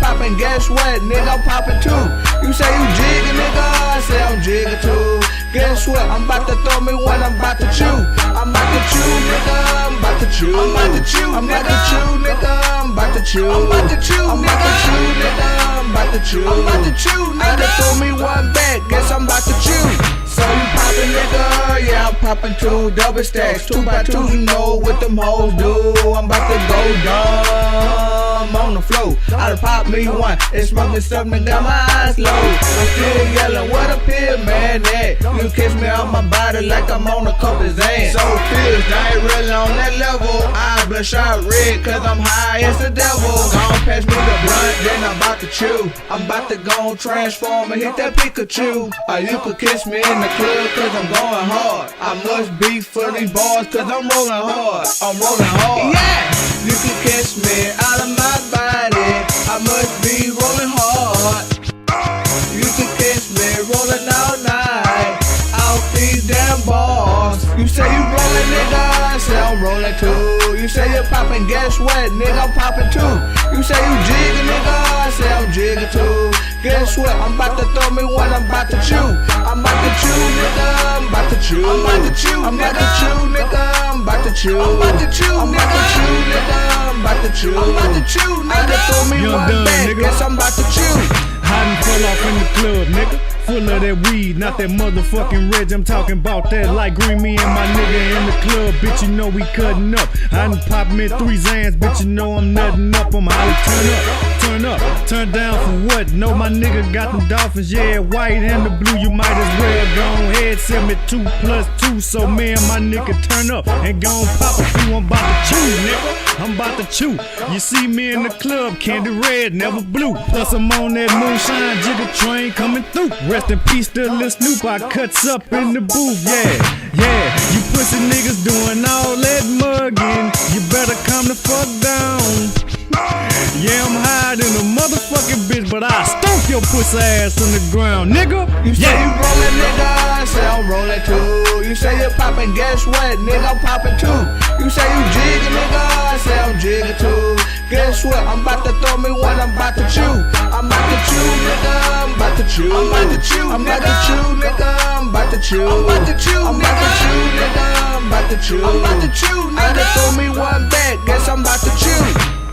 poppin', guess what, nigga, I'm poppin' too. You say you jiggin', nigga, I say I'm jiggin' too. Guess what, I'm about to throw me one, I'm about to chew. I'm about to chew, nigga, I'm about to chew. I'm about to chew, I'm about to chew, nigga, I'm about to chew. I'm about to chew, I'm about to chew, nigga, I'm about to chew. I'm about to chew, nigga. I just throw me one back, guess I'm about to chew. So you poppin', nigga, yeah, I'm poppin' two double stacks, 2 by 2s, you know what them hoes do. I'm about to go dumb on the floor. I done pop me one, and smoking something, got my eyes low. I'm still yelling, what a pill, man, at? You kiss me on my body like I'm on a couple Xans. So pills, I ain't really on that level. I bloodshot red, cause I'm high as the devil. Gon' pass me the blunt, then I'm about to chew. I'm about to go transform and hit that Pikachu. Or you could kiss me in the club, cause I'm going hard. I must be for these bars, cause I'm rolling hard. I'm rolling hard. Yeah! You can catch me out of my body. I must be rolling hard. You can catch me rolling all night out these damn bars. You say you rolling, nigga, I say I'm rolling too. You say you poppin', guess what, nigga, I'm poppin' too. You say you jiggin', nigga, I say I'm jiggin' too. Guess what, I'm about to throw me one, I'm about to chew. I'm about to chew, nigga, I'm about to chew. I'm about to chew, I'm about to chew, nigga, I'm about to chew. I'm about to chew, I'm about to chew, nigga, I'm about to chew. I'm about to chew, nigga, throw me one back, guess I'm about to chew. Hiding pull off in the club, nigga. Full of that weed, not that motherfucking Reg. I'm talking about that like green, me and my nigga in the club. Bitch, you know we cutting up. I done pop me 3 Xans, bitch, you know I'm nutting up. I'm holla, turn up, turn down for what? No, my nigga got them dolphins, yeah, white and the blue. You might as well go ahead, send me 2 + 2. So me and my nigga turn up and gon' pop a few. I'm about to chew, nigga. I'm about to chew. You see me in the club, candy red, never blue. Plus I'm on that moonshine jigger train coming through. Rest in peace to Lil Snoop, I cuts up in the booth, yeah. You pussy niggas doing all that mugging, you better calm the fuck down. Yeah, I'm higher than a motherfucking bitch, but I stomp your pussy ass on the ground, nigga. You say you rollin', nigga, I say I'm rollin' too. You say you poppin', guess what, nigga, I'm poppin' too. You say you jiggin', nigga, I say I'm jiggin' too. Guess what, I'm about to throw me one, I'm about to chew. I'm about to chew, nigga, I'm about to chew. I'm about to chew, I'm about to chew, nigga, I'm about to chew. I'm about to chew, I'm about to chew, nigga, I'm about to chew. I'm about to chew, nigga, throw me one back, guess I'm about to chew.